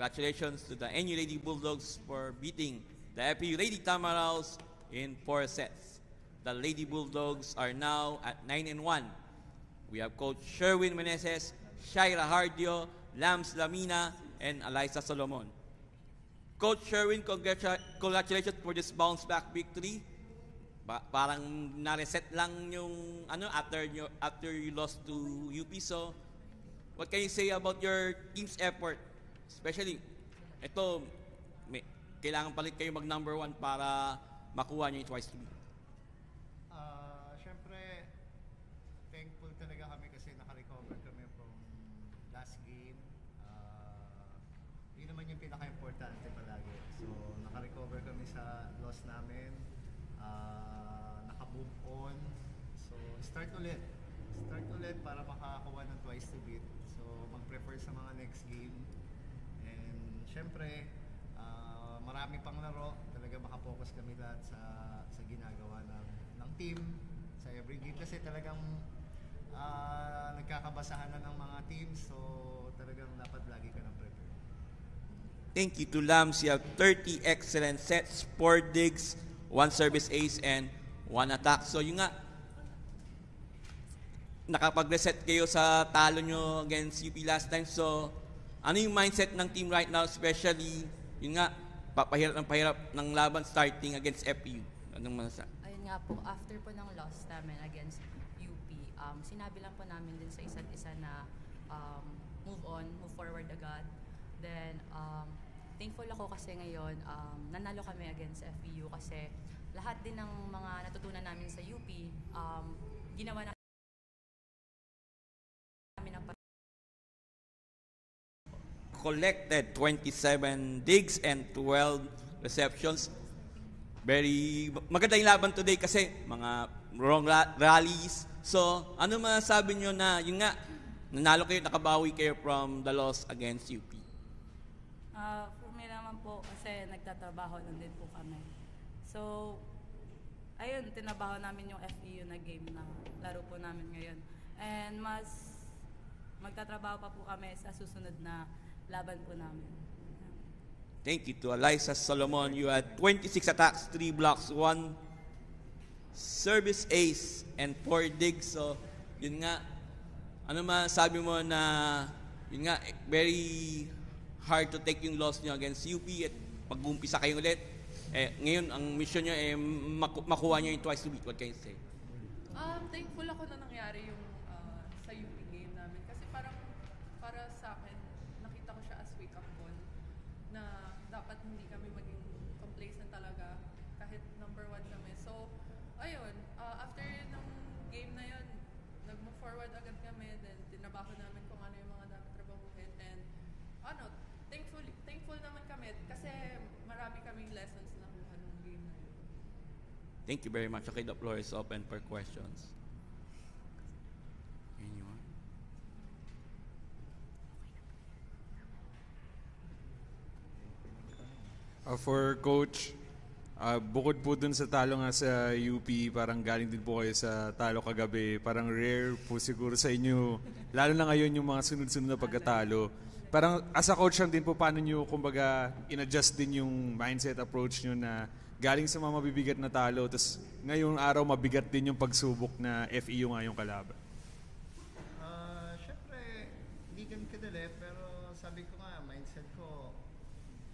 Congratulations to the NU Lady Bulldogs for beating the FPU Lady Tamaraws in 4 sets. The Lady Bulldogs are now at 9-1. We have Coach Sherwin Meneses, Shaira Hardio, Lams Lamina, and Eliza Solomon. Coach Sherwin, congratulations for this bounce back victory. Parang na-reset lang yung after you lost to UP. So, what can you say about your team's effort? Especially, ito, kailangan palit kayo mag number 1 para makuha niyo yung twice to beat. Siyempre, thankful talaga kami kasi naka-recover kami from last game. Yun naman yung pinaka-importante palagi. So, naka-recover kami sa loss namin. Naka-move on. So, start ulit para makakuha ng twice to beat. So, mag-prepare sa mga next game. And syempre, marami pang laro. Talaga makapokus kami lahat sa ginagawa ng team sa every game kasi talagang nagkakabasahan na ng mga teams. So, talagang dapat lagi ka ng prepare. Thank you to Lams. You have 30 excellent sets, 4 digs, 1 service ace, and 1 attack. So, yun nga, nakapag-reset kayo sa talo nyo against UP last time. So, ano yung mindset ng team right now, especially, yun nga, pahirap ng laban starting against FPU? Anong masasabi? Ayun nga po, after po ng loss namin against UP, sinabi lang po namin din sa isa't isa na move on, move forward agad. Then, thankful ako kasi ngayon, nanalo kami against FPU kasi lahat din ng mga natutunan namin sa UP, ginawa namin ng collected 27 digs and 12 receptions. Very maganda yung laban today kasi mga wrong rallies. So, ano masasabi nyo na yun nga, nanalo kayo, nakabawi kayo from the loss against UP? For me naman po kasi nagtatrabaho lang din po kami. So, ayun, tinabaho namin yung FEU na game na laro po namin ngayon. And mas magtatrabaho pa po kami sa susunod na laban po namin. Thank you to Eliza Solomon. You had 26 attacks, 3 blocks, 1 service ace, and 4 digs. So, yun nga, ano masabi mo na, yun nga, very hard to take yung loss nyo against UP at pag-umpisa kayo ulit. Ngayon, ang mission nyo makuha nyo yung twice to beat. What can you say? Thankful ako na nangyari yung sa UP game namin. Kasi parang para sa akin, nakita ko siya as wake-up call na dapat hindi kami maging complacent talaga kahit number 1 kami. So, ayun, after ng game na yun, nag-move forward agad kami, then tinabaho namin kung ano yung mga dapat trabahuhin. And thankful naman kami kasi marami kaming lessons na nakuha ng game na yun. Thank you very much. Okay, the floor is open for questions. Anyone? For Coach, bukod po dun sa talo nga sa UP, parang galing din po kayo sa talo kagabi. Parang rare po siguro sa inyo, lalo na ngayon yung mga sunod-sunod na pagkatalo. Parang as a coach lang din po, paano nyo kumbaga in-adjust din yung mindset approach nyo na galing sa mga mabibigat na talo, tapos ngayong araw mabigat din yung pagsubok na FEU nga yung kalaban? Siyempre, hindi ganun kadali, pero sabi ko nga, mindset ko,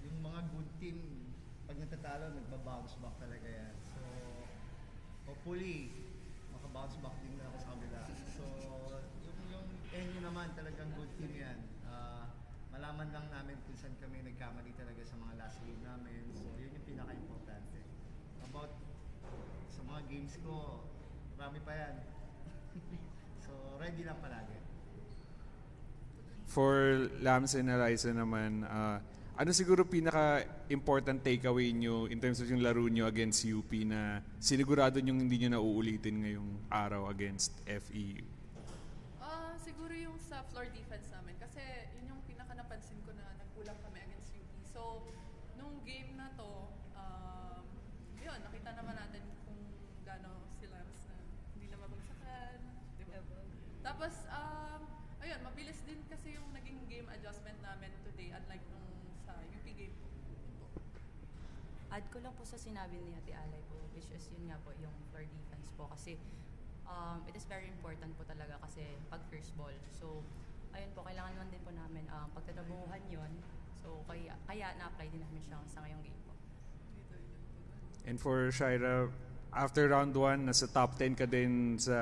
yung mga good team, pag natatalo, nagbabounce back talaga yan. So, hopefully, makabounce back din na ako sa kabila. So, yung NU naman, talagang good team yan. Malaman lang namin kung saan kami nagkamali talaga sa mga last game namin. So, yun yung pinaka-importante. About sa mga games ko, marami pa yan. So, ready lang palagi. For Lams and Eliza naman, ano siguro pinaka-important takeaway nyo in terms of yung laro nyo against UP na sinigurado nyo hindi nyo na uulitin ngayong araw against FEU? Siguro yung sa floor defense namin kasi yun yung pinaka-napansin ko na nagkulang kami against UP. So, nung game na to, yun, nakita naman natin kung gaano sila hindi na mabagsakan. Diba? Tapos, ayun, mabilis din kasi yung naging game adjustment namin today unlike nung Add ko lang po sa sinabi ni Ate Alay po, which is yun nga po, yung floor defense po. Kasi it is very important po talaga kasi pag first ball. So, ayun po, kailangan lang din po namin pagtatabuhan yun. So, kaya na-apply din namin siya sa ngayong game po. And for Shaira, after round 1, nasa top 10 ka din sa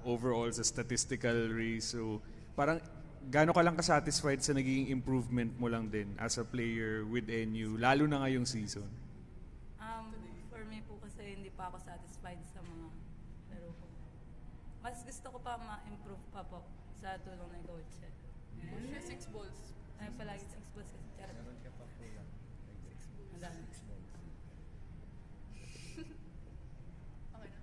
overall sa statistical race. So, parang gaano ka lang ka-satisfied sa naging improvement mo lang din as a player with NU, lalo na ngayong season? For me po kasi hindi pa ako satisfied sa mga laro ko. Mas gusto ko pa ma-improve pa po sa tulong ng coach. Push siya 6 balls. Ay, palagi 6 balls kasi charot. Meron ka pa pula. Ang dami. 6 balls. Okay na.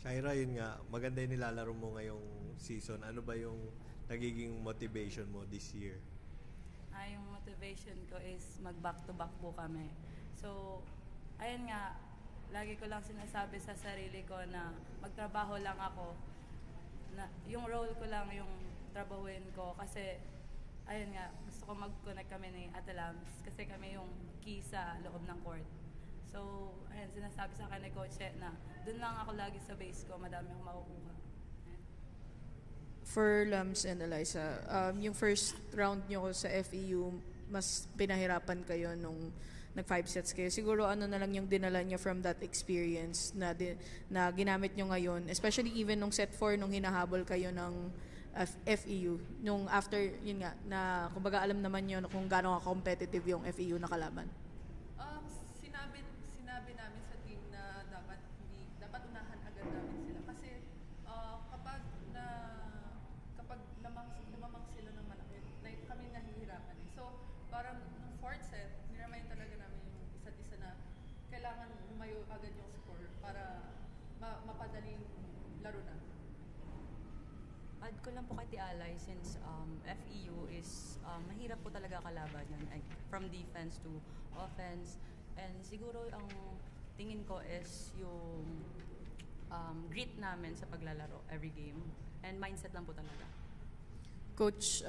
Shaira, yun nga, maganda yung nilalaro mo ngayong season. Ano ba yung nagiging motivation mo this year? Yung motivation ko is mag-back-to-back po kami. So, ayun nga, lagi ko lang sinasabi sa sarili ko na magtrabaho lang ako. Na, yung role ko lang yung trabahuin ko kasi, ayun nga, gusto ko mag-connect kami ni Ate Lams kasi kami yung key sa loob ng court. So, ayun, sinasabi sa akin ni Coach na doon lang ako lagi sa base ko, madami akong makukuha. For Lams and Eliza, yung first round nyo sa FEU, mas pinahirapan kayo nung nag 5 sets kayo. Siguro ano na lang yung dinala nyo from that experience na ginamit nyo ngayon, especially even nung set 4 nung hinahabol kayo ng FEU. Nung after, yun nga, na kumbaga alam naman nyo kung gaano ka-competitive yung FEU na kalaban. Sinabi namin sa team na dapat unahan agad namin sila kasi kapag lamang sila ng malaki, kami nahihirapan eh. So, parang nung fourth set, niremind talaga namin yung isa't isa na kailangan lumayo agad yung score para mapadali yung laro na. Add ko lang po kay Ate Alay since FEU is mahirap po talaga kalaban yun. Like, from defense to offense. And siguro ang tingin ko is yung grit namin sa paglalaro every game. And mindset lang po talaga. Coach,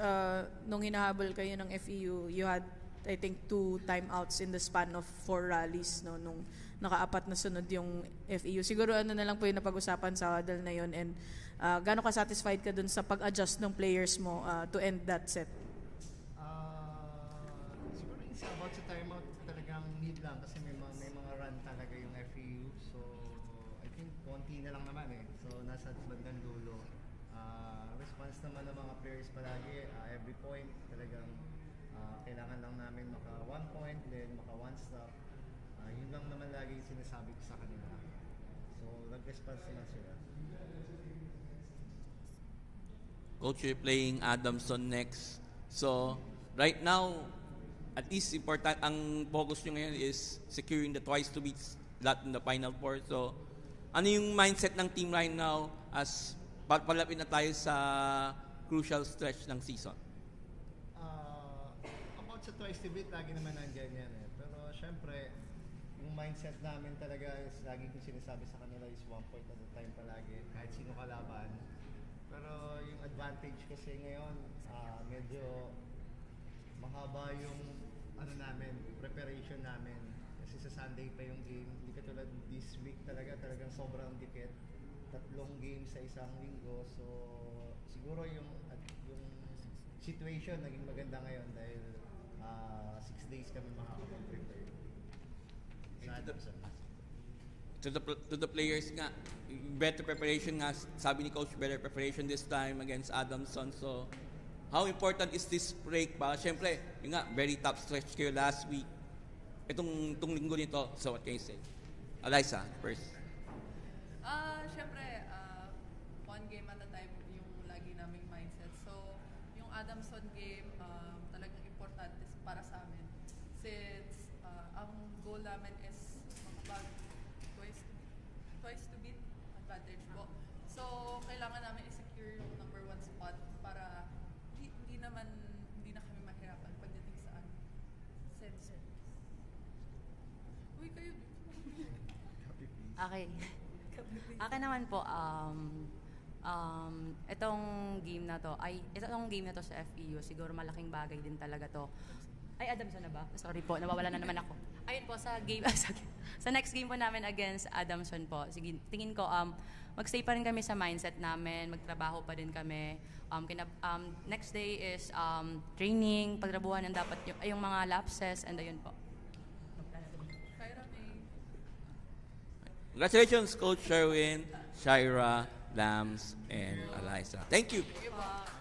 nung hinahabol kayo ng FEU, you had, I think, 2 timeouts in the span of 4 rallies, no? Nung nakaapat na sunod yung FEU. Siguro ano na lang po yung napag-usapan sa huddle na yun and gaano ka satisfied ka dun sa pag-adjust ng players mo to end that set? Siguro it's about sa timeout talagang need lang kasi may mga run talaga yung FEU. So, I think konti na lang naman eh. So, nasa bandang dulo. Response naman ng mga players palagi, every point talagang kailangan lang namin maka 1 point, then maka 1 stop. Yun lang naman lagi yung sinasabi ko sa kanila. So, nag-response naman sila. Coach, you're playing Adamson next. So, right now, at least important, ang focus nyo ngayon is securing the twice to beat lot in the Final Four. So, ano yung mindset ng team right now as palapit na tayo sa crucial stretch ng season? About sa twice to beat, lagi naman nandyan yan eh. Pero syempre, yung mindset namin talaga is lagi kong sinasabi sa kanila is 1 point at a time palagi, kahit sino kalaban. Pero yung advantage kasi ngayon, medyo mahaba yung preparation namin. Kasi sa Sunday pa yung game. Hindi katulad this week talagang sobrang dikit. 3 games sa isang linggo. So, siguro yung situation naging maganda ngayon dahil 6 days kami makakapag-prepare. To the players nga, better preparation nga, sabi ni Coach, better preparation this time against Adamson. So, how important is this break ba? Siyempre, yun nga, very tough stretch kayo last week. Itong linggo nito, so what can you say? Eliza, first. Siyempre, one game at a time yung lagi naming mindset. So, yung Adamson game, talagang importante para sa amin. Since ang goal namin is makapag twice to beat advantage po. So, kailangan namin i-secure yung number 1 spot para hindi na kami mahirapan pagdating sa set. Uy, kayo. Okay. Akin naman po, itong game na to sa FEU, siguro malaking bagay din talaga to. Ay, Adamson na ba? Sorry po, nawawala na naman ako. Ayun po, sa game, sa next game po namin against Adamson po, sige, tingin ko, magstay pa rin kami sa mindset namin, magtrabaho pa rin kami. Next day is training, pagrabuhan ng dapat yung mga lapses, and ayun po. Kyra, may Congratulations, Coach Sherwin, Shaira, Lams, and Eliza. Thank you. Thank you po.